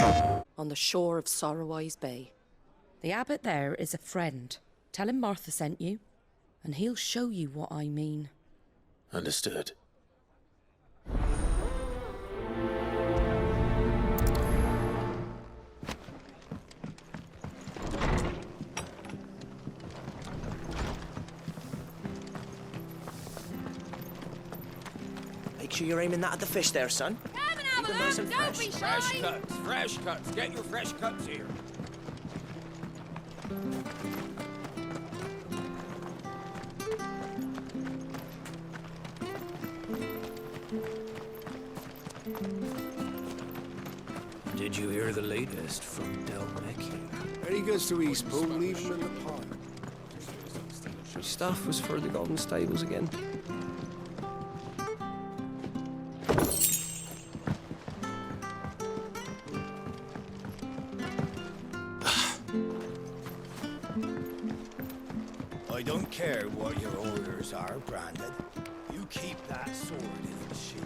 on the shore of Sorrowise Bay. The abbot there is a friend. Tell him Martha sent you, and he'll show you what I mean. Understood. Make sure you're aiming that at the fish there, son. Come and have Keep a them nice look, and don't fresh. be Fresh shy. cuts, fresh cuts. Get your fresh cuts here. Did you hear the latest from Del Vecchio? When he goes to Eastpool, leave him in the pond. Stuff was for the Golden Stables again. I don't care what your orders are, Brandon. You keep that sword in its sheath.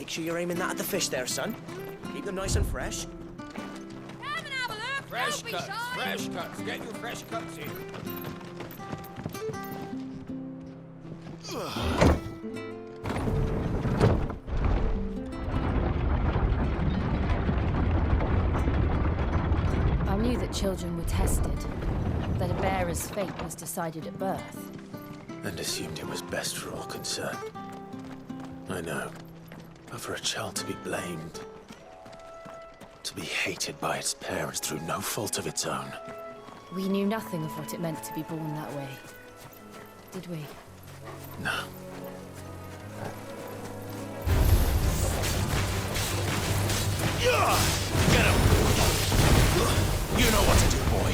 Make sure you're aiming that at the fish there, son. Keep them nice and fresh. Come and have a look. Fresh Don't be cuts, shy. fresh cuts. Get your fresh cuts here. I knew that children were tested, that a bearer's fate was decided at birth. And assumed it was best for all concerned. I know. But for a child to be blamed, to be hated by its parents through no fault of its own. We knew nothing of what it meant to be born that way. Did we? No. Get him! You know what to do, boy.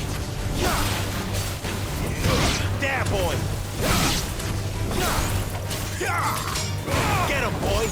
There, boy! Get him, boy!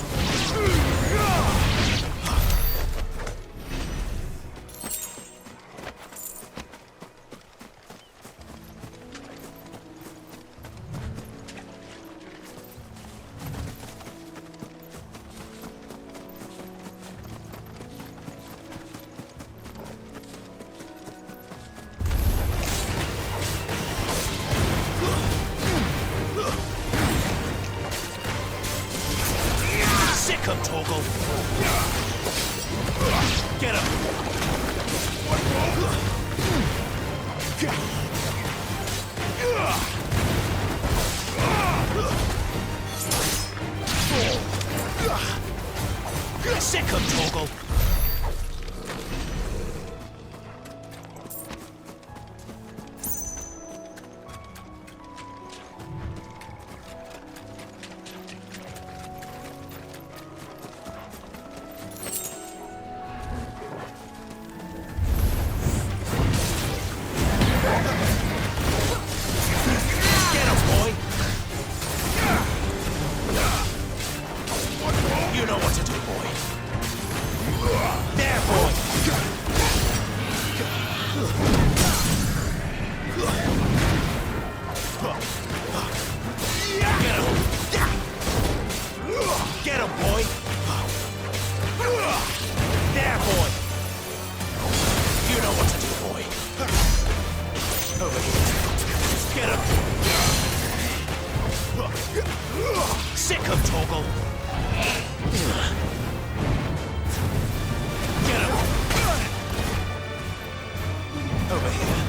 Sick him, Torgal! Get him! Sick him, Torgal! Get him, boy! You know what to do, boy. There, boy! Get him! Get him, boy! There, boy! You know what to do, boy. Over here. Get him! Sick him, Torgal! Get him! Over here.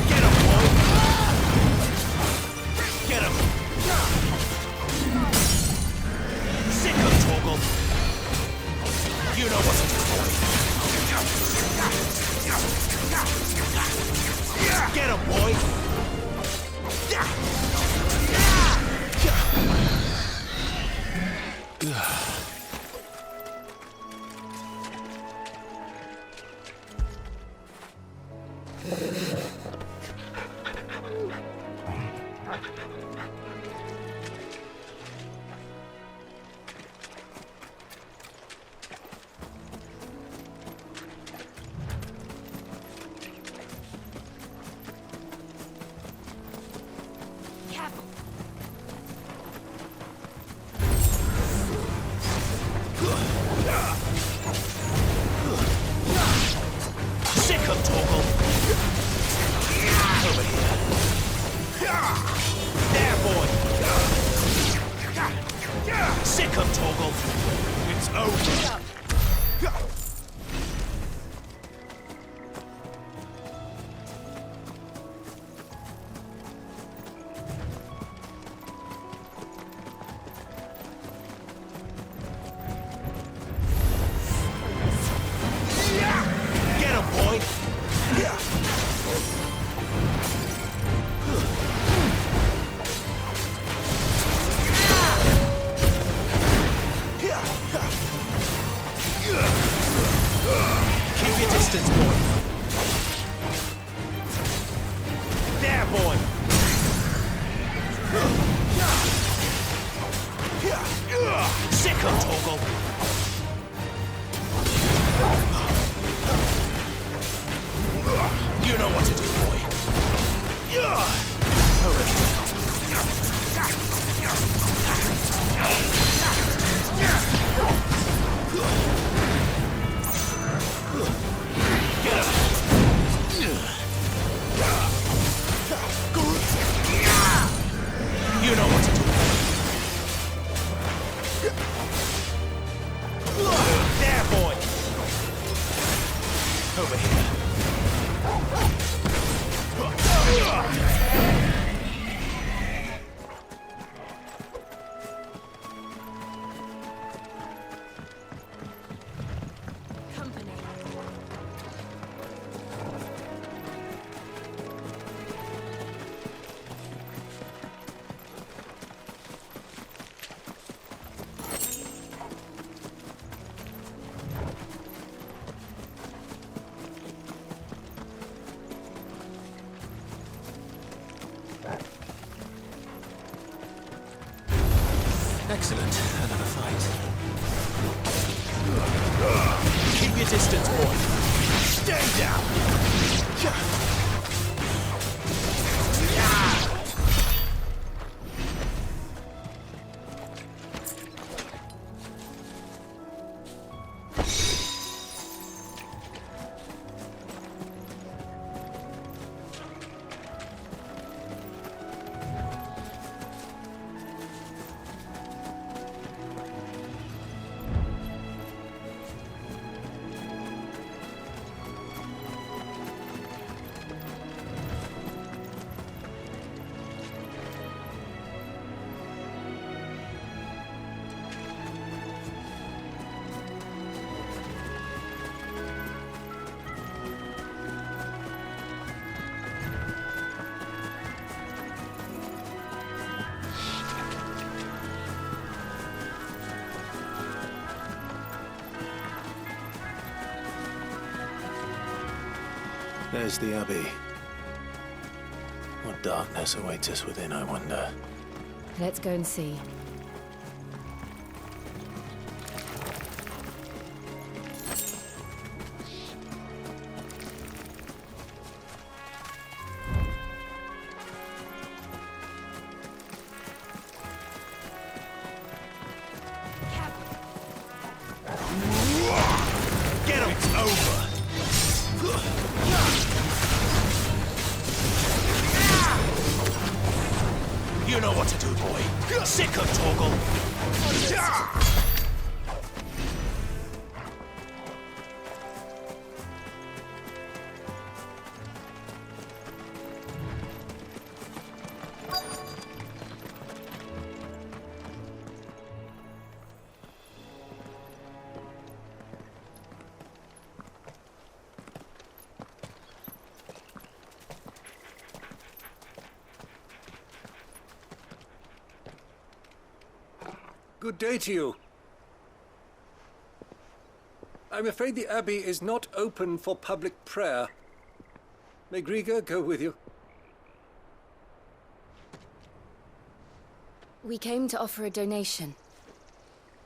Get him, boy! Get him! Sick him, Torgal! You know what to do, boy. Get him, boy! Sick him, Torgal! Over here. There, boy! Sick him, Torgal! It's over! Get him, boy! Keep your distance, boy. There, boy! Sick him, Torgal! You know what to do, boy. Hurry. Excellent. Another fight. Keep your distance, boy. Stay down. There's the Abbey. What darkness awaits us within, I wonder? Let's go and see. Get him! It's over! You know what to do, boy. Sick of Torgal. Good day to you. I'm afraid the Abbey is not open for public prayer. May Griga go with you? We came to offer a donation.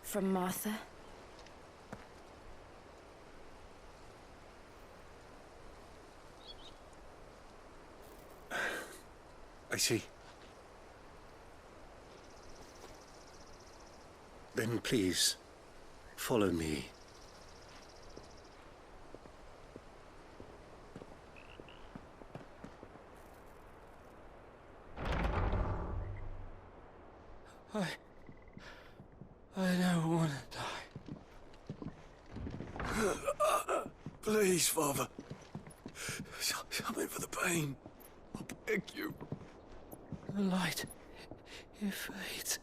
From Martha. I see. Then please, follow me. I don't want to die. Please, Father. Something for the pain. I beg you. The light, it fades.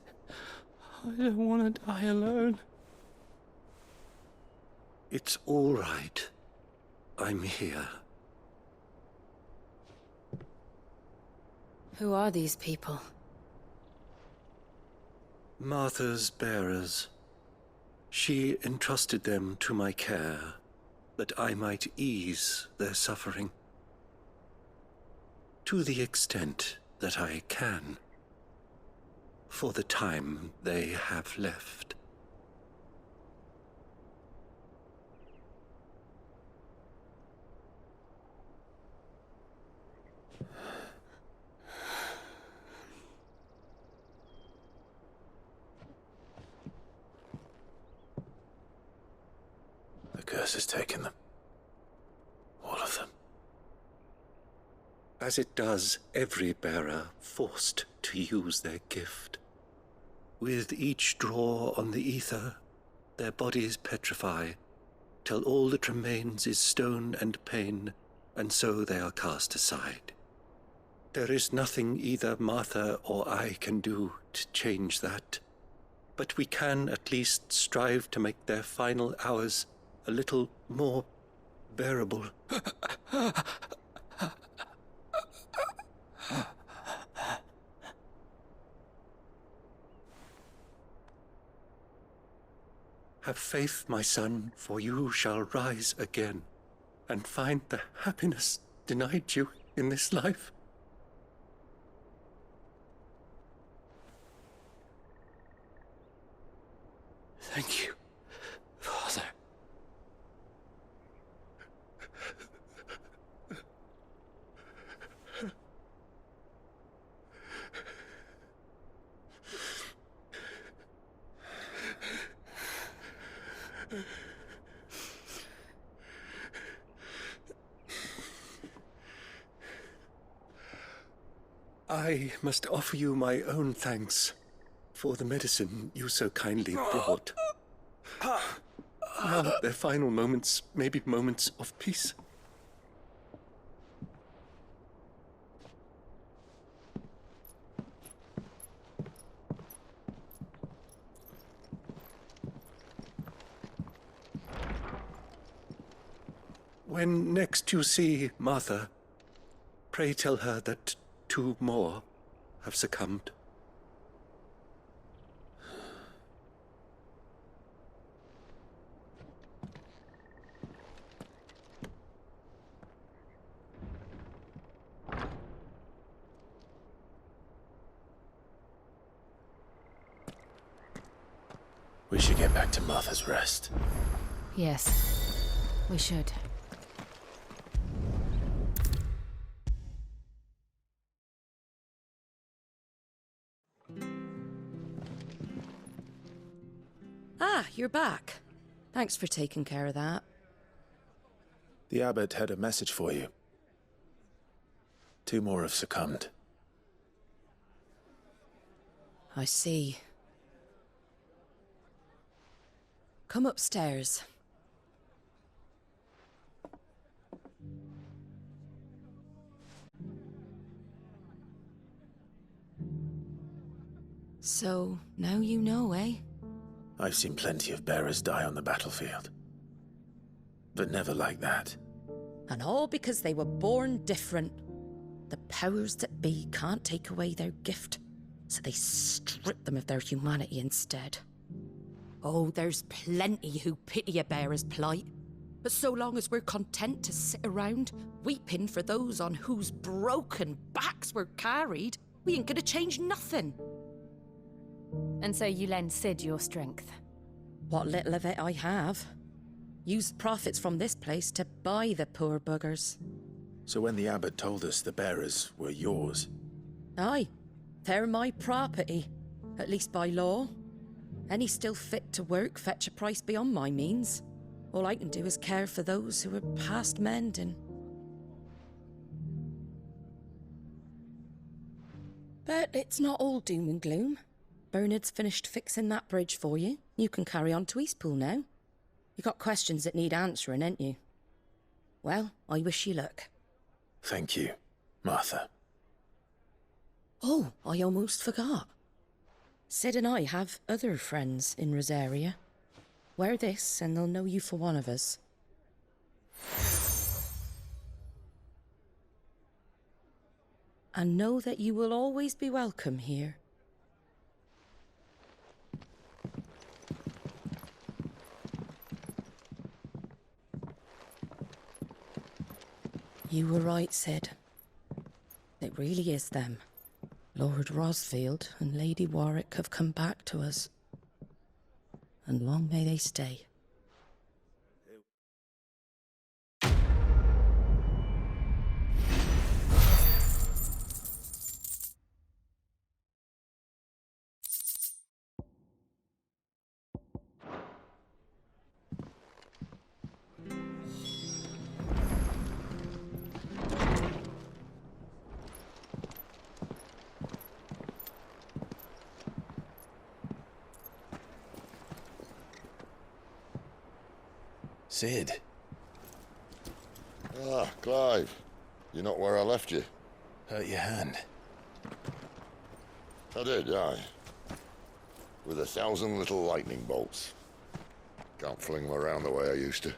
I don't want to die alone. It's all right. I'm here. Who are these people? Martha's bearers. She entrusted them to my care, that I might ease their suffering. To the extent that I can. For the time they have left. The curse has taken them. All of them. As it does every bearer forced to use their gift. With each draw on the ether, their bodies petrify, till all that remains is stone and pain, and so they are cast aside. There is nothing either Martha or I can do to change that, but we can at least strive to make their final hours a little more bearable. Have faith, my son, for you shall rise again, and find the happiness denied you in this life. Thank you, Father. I must offer you my own thanks for the medicine you so kindly brought. Now, their final moments may be moments of peace. When next you see Martha, pray tell her that 2 more have succumbed. We should get back to Martha's Rest. Yes, we should. Ah, you're back. Thanks for taking care of that. The abbot had a message for you. 2 more have succumbed. I see. Come upstairs. So, now you know, eh? I've seen plenty of bearers die on the battlefield. But never like that. And all because they were born different. The powers that be can't take away their gift, so they strip them of their humanity instead. Oh, there's plenty who pity a bearer's plight. But so long as we're content to sit around, weeping for those on whose broken backs we're carried, we ain't gonna change nothing. And so you lend Sid your strength. What little of it I have. Used profits from this place to buy the poor buggers. So when the abbot told us the bearers were yours... Aye, they're my property, at least by law. Any still fit to work fetch a price beyond my means. All I can do is care for those who are past mending. But it's not all doom and gloom. Bernard's finished fixing that bridge for you. You can carry on to Eastpool now. You got questions that need answering, ain't you? Well, I wish you luck. Thank you, Martha. Oh, I almost forgot. Sid and I have other friends in Rosaria. Wear this and they'll know you for one of us. And know that you will always be welcome here. You were right, Sid. It really is them. Lord Rosfield and Lady Warwick have come back to us. And long may they stay. Sid. Ah, Clive. You're not where I left you. Hurt your hand. I did, aye. With 1,000 little lightning bolts. Can't fling them around the way I used to.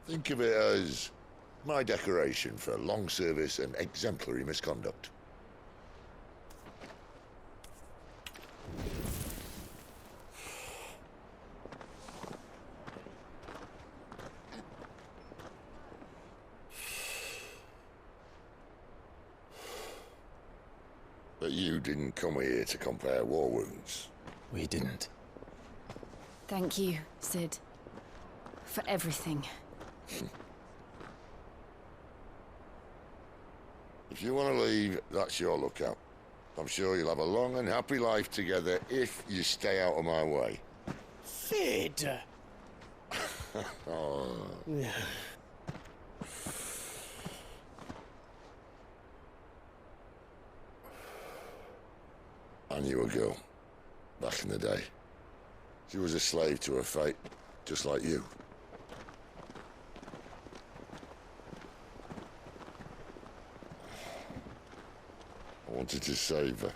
Think of it as my decoration for long service and exemplary misconduct. But you didn't come here to compare war wounds. We didn't. Thank you, Sid. For everything. If you want to leave, that's your lookout. I'm sure you'll have a long and happy life together if you stay out of my way. Sid! Oh. I knew a girl, back in the day. She was a slave to her fate, just like you. I wanted to save her.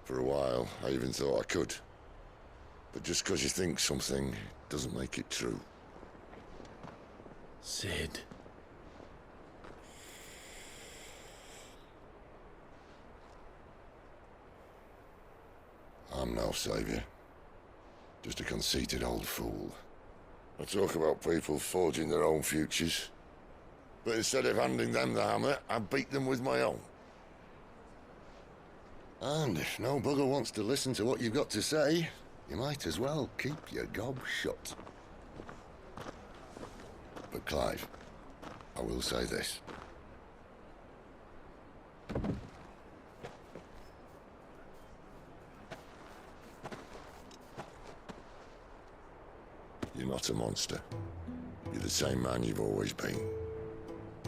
For a while, I even thought I could. But just because you think something doesn't make it true. Sid. I'm no savior. Just a conceited old fool. I talk about people forging their own futures. But instead of handing them the hammer, I beat them with my own. And if no bugger wants to listen to what you've got to say, you might as well keep your gob shut. But Clive, I will say this. You're not a monster. You're the same man you've always been.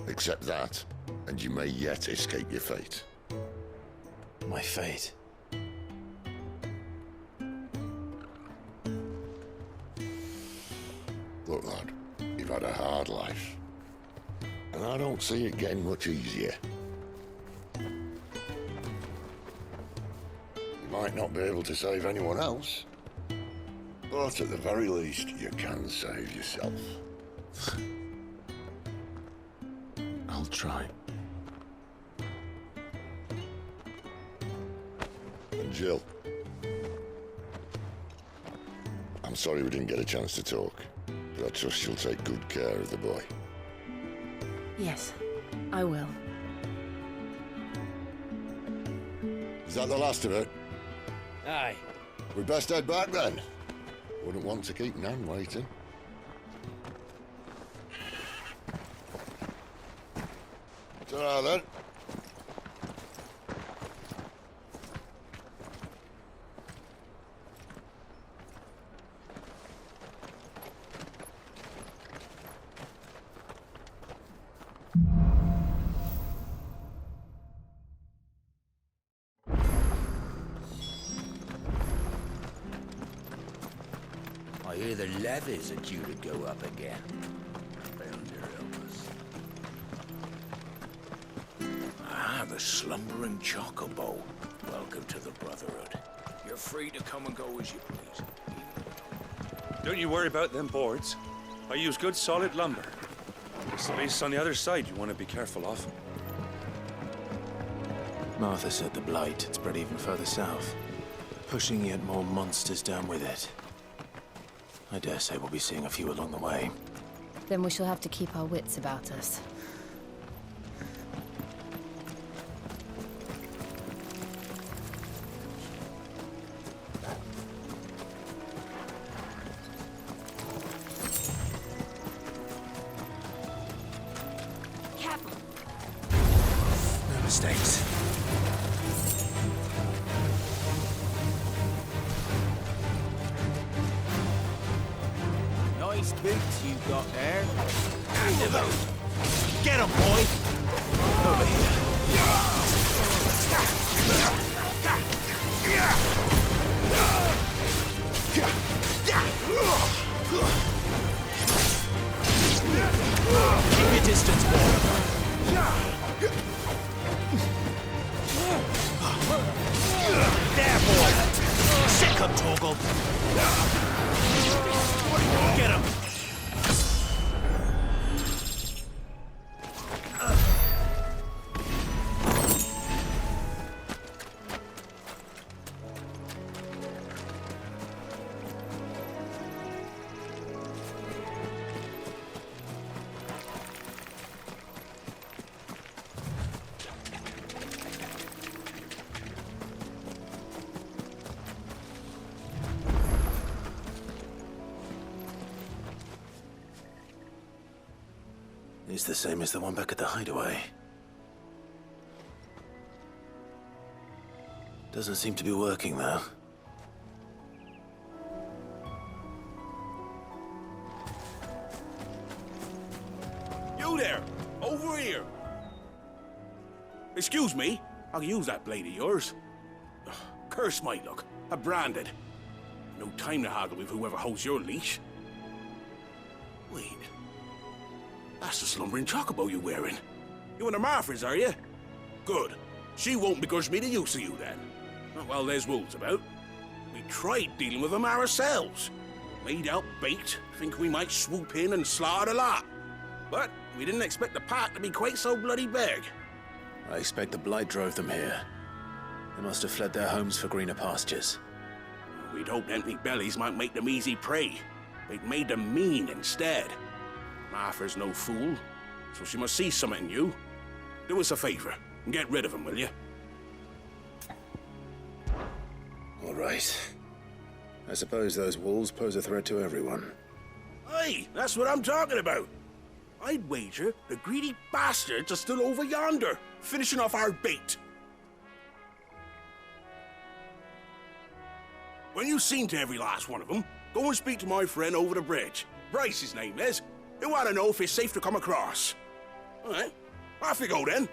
Accept that, and you may yet escape your fate. My fate. Look, lad, you've had a hard life. And I don't see it getting much easier. You might not be able to save anyone else, but at the very least, you can save yourself. I'll try. And Jill, I'm sorry we didn't get a chance to talk, but I trust you'll take good care of the boy. Yes, I will. Is that the last of it? Aye. We'd best head back then. Wouldn't want to keep Nan waiting. Ta-ra then. I hear the levies are due to go up again. Found your Elvis. Ah, the slumbering chocobo. Welcome to the Brotherhood. You're free to come and go as you please. Don't you worry about them boards. I use good solid lumber. There's the base on the other side you want to be careful of. Martha said the Blight had spread even further south, pushing yet more monsters down with it. I dare say we'll be seeing a few along the way. Then we shall have to keep our wits about us. Careful. No mistakes. Nice boots you got there. Get him, boy! Over here. Keep your distance, boy. There, boy! Sick him, Torgal! Get him! It's the same as the one back at the hideaway. Doesn't seem to be working, though. You there! Over here! Excuse me, I'll use that blade of yours. Ugh, curse my luck. I'm branded. No time to haggle with whoever holds your leash. Wait. That's the slumbering chocobo you're wearing. You and the Marfors, are you? Good. She won't begrudge me the use of you, then. Well, there's wolves about. We tried dealing with them ourselves. Made out bait, think we might swoop in and slaughter the lot. But we didn't expect the pack to be quite so bloody big. I expect the blight drove them here. They must have fled their homes for greener pastures. We'd hoped empty bellies might make them easy prey. They'd made them mean instead. Martha's no fool, so she must see something in you. Do us a favor and get rid of them, will you? All right. I suppose those wolves pose a threat to everyone. Aye, that's what I'm talking about. I'd wager the greedy bastards are still over yonder, finishing off our bait. When you've seen to every last one of them, go and speak to my friend over the bridge. Bryce, his name is. He'll want to know if it's safe to come across. All right, off you go then.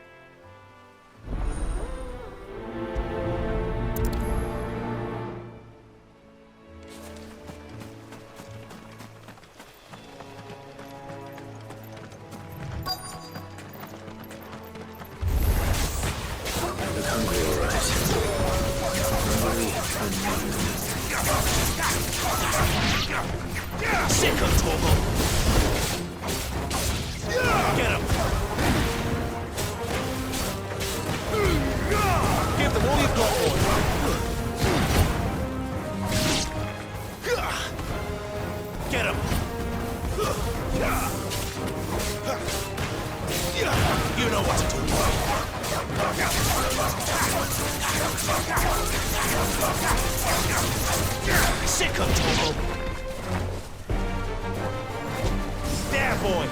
Look hungry, all right. Sick of trouble. Get him. Give them all you've got, boy. Get him. You know what to do. Sick of trouble. There, boy.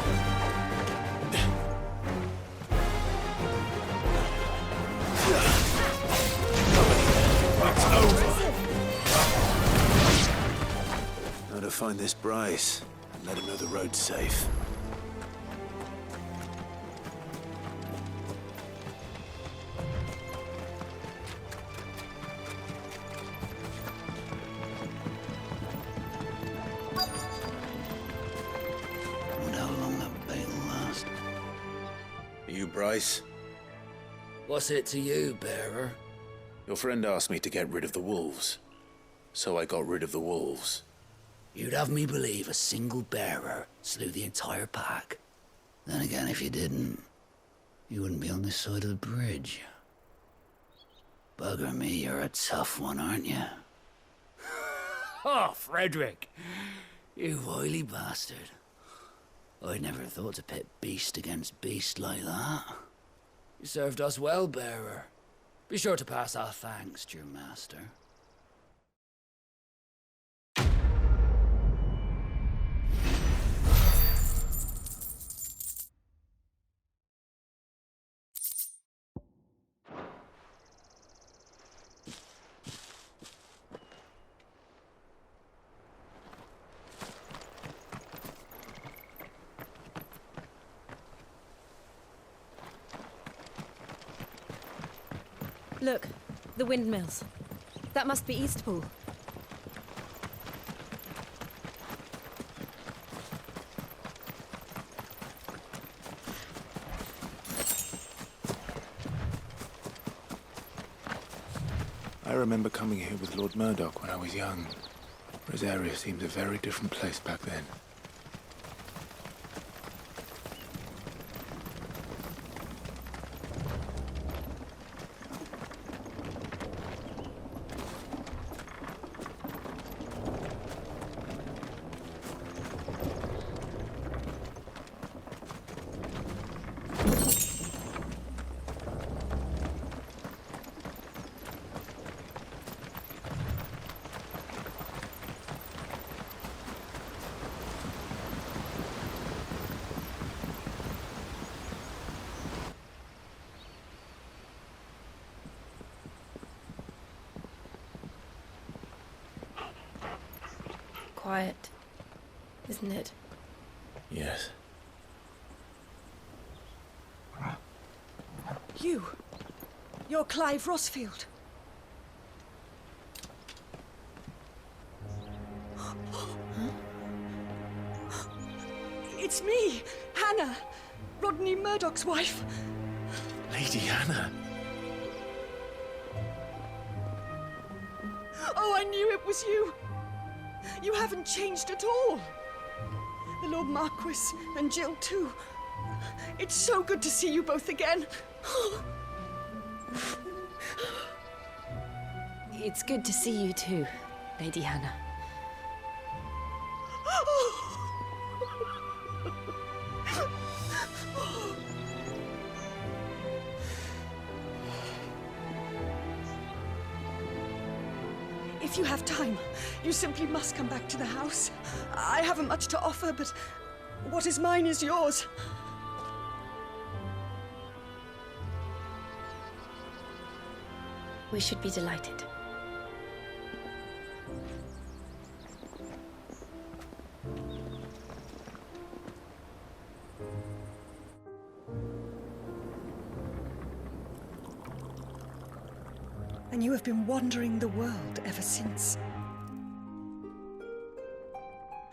It's over. Now to find this Bryce and let him know the road's safe. You Bryce? What's it to you, bearer? Your friend asked me to get rid of the wolves. So I got rid of the wolves. You'd have me believe a single bearer slew the entire pack. Then again, if you didn't, you wouldn't be on this side of the bridge. Bugger me, you're a tough one, aren't you? Oh, Frederick! You wily bastard. I'd never thought to pit beast against beast like that. You served us well, bearer. Be sure to pass our thanks to your master. Look, the windmills. That must be Eastpool. I remember coming here with Lord Murdoch when I was young. Rosaria seems a very different place back then. quiet, isn't it? Yes. You're Clive Rossfield. It's me, Hannah, Rodney Murdoch's wife. Lady Hannah. Oh, I knew it was you. You haven't changed at all. The Lord Marquis and Jill too. It's so good to see you both again. It's good to see you too, Lady Hannah. If you have time, you simply must come back to the house. I haven't much to offer, but what is mine is yours. We should be delighted. And you have been wandering the world ever since.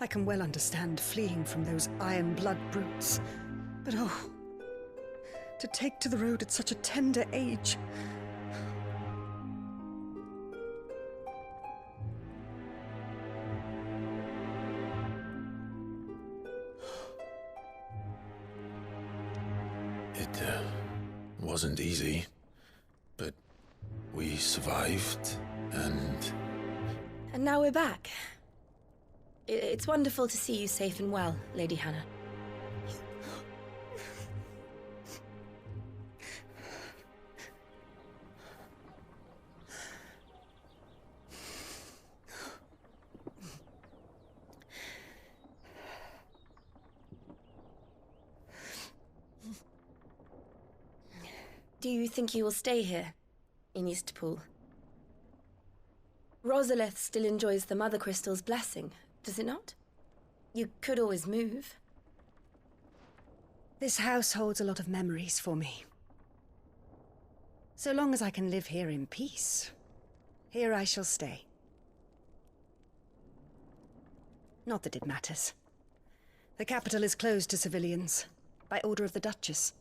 I can well understand fleeing from those iron blood brutes. But oh, to take to the road at such a tender age. It wasn't easy, but we survived, and... And now we're back. It's wonderful to see you safe and well, Lady Hannah. Do you think you will stay here, in Eastpool? Rosalith still enjoys the Mother Crystal's blessing, does it not? You could always move. This house holds a lot of memories for me. So long as I can live here in peace, here I shall stay. Not that it matters. The capital is closed to civilians, by order of the Duchess.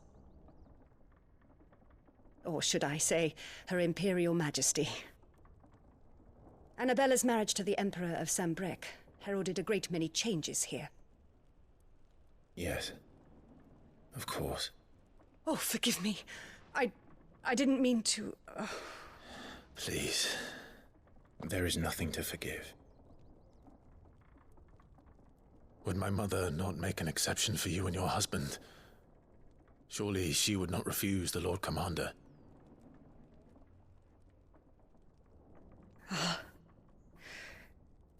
Or should I say, Her Imperial Majesty. Annabella's marriage to the Emperor of Sambrec heralded a great many changes here. Yes. Of course. Oh, forgive me. I didn't mean to... Please. There is nothing to forgive. Would my mother not make an exception for you and your husband? Surely she would not refuse the Lord Commander.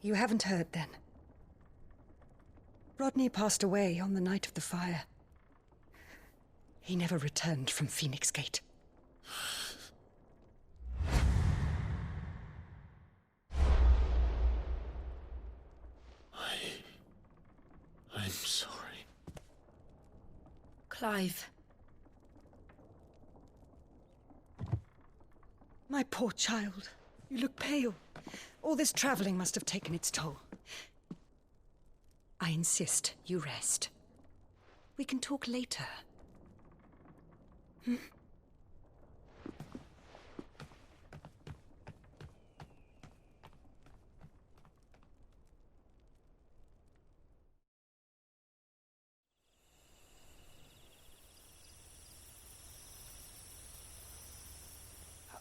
You haven't heard, then. Rodney passed away on the night of the fire. He never returned from Phoenix Gate. I'm sorry. Clive. My poor child. You look pale. All this traveling must have taken its toll. I insist you rest. We can talk later. Hmm?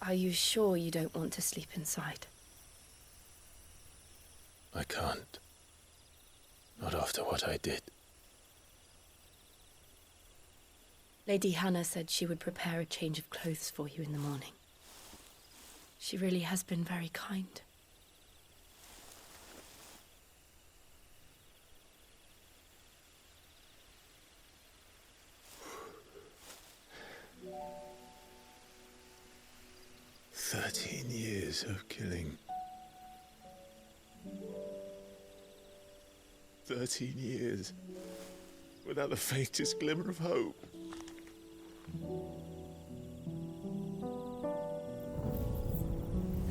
Are you sure you don't want to sleep inside? I can't. Not after what I did. Lady Hannah said she would prepare a change of clothes for you in the morning. She really has been very kind. "13 years of killing. 13 years without the faintest glimmer of hope.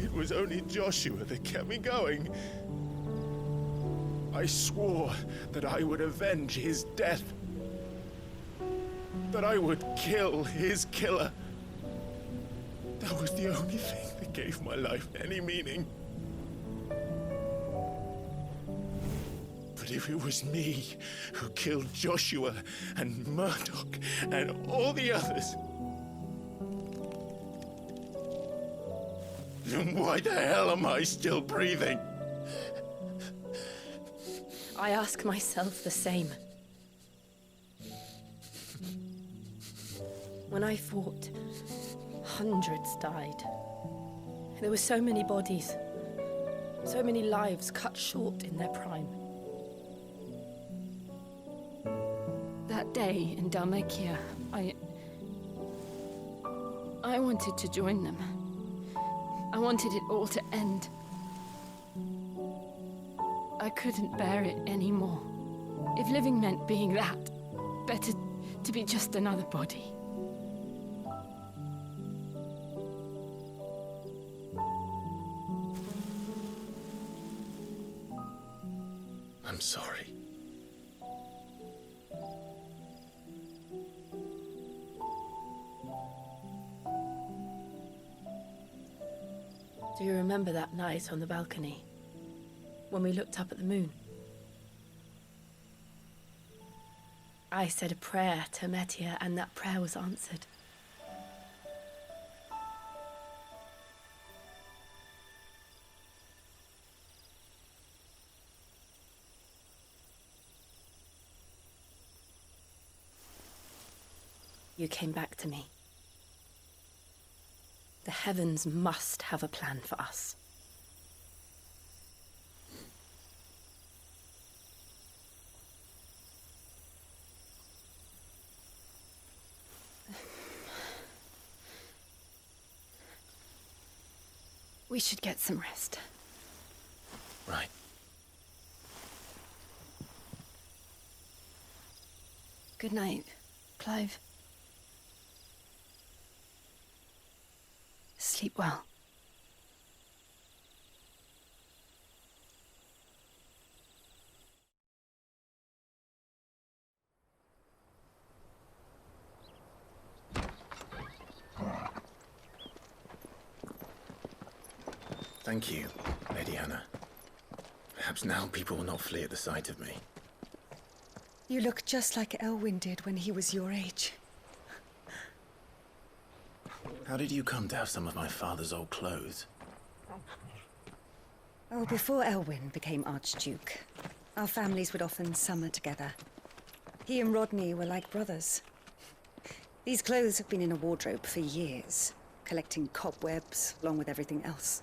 It was only Joshua that kept me going. I swore that I would avenge his death. That I would kill his killer. That was the only thing that gave my life any meaning. But if it was me who killed Joshua and Murdoch and all the others, then why the hell am I still breathing? I ask myself the same. When I fought, hundreds died. There were so many bodies, so many lives cut short in their prime. That day in Dhalmekia, I wanted to join them. I wanted it all to end. I couldn't bear it anymore. If living meant being that, better to be just another body. I'm sorry. Do you remember that night on the balcony? When we looked up at the moon? I said a prayer to Metia, and that prayer was answered. You came back to me. The heavens must have a plan for us. We should get some rest. Right. Good night, Clive. Sleep well. Thank you, Lady Hannah. Perhaps now people will not flee at the sight of me. You look just like Elwyn did when he was your age. How did you come to have some of my father's old clothes? Oh, before Elwyn became Archduke, our families would often summer together. He and Rodney were like brothers. These clothes have been in a wardrobe for years, collecting cobwebs along with everything else.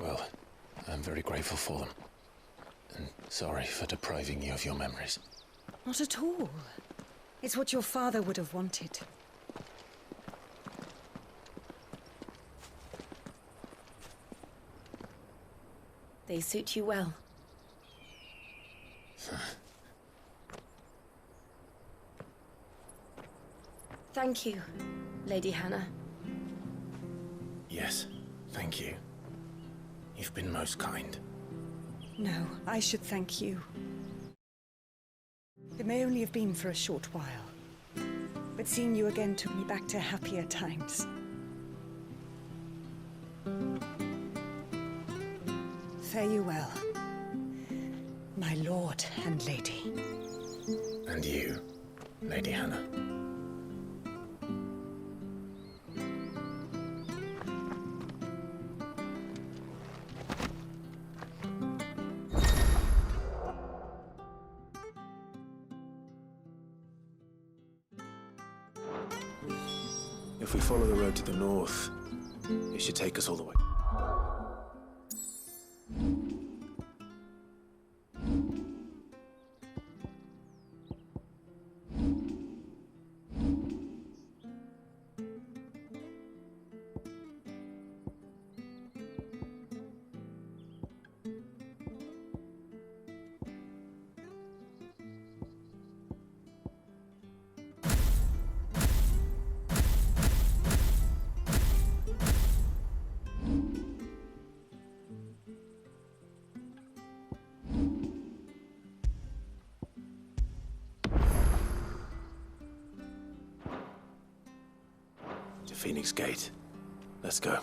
Well, I'm very grateful for them. And sorry for depriving you of your memories. Not at all. It's what your father would have wanted. They suit you well. Thank you, Lady Hannah. Yes, thank you. You've been most kind. No, I should thank you. It may only have been for a short while, but seeing you again took me back to happier times. Fare you well, my lord and lady. And you, Lady Hannah. If we follow the road to the north, it should take us all the way. Phoenix Gate. Let's go.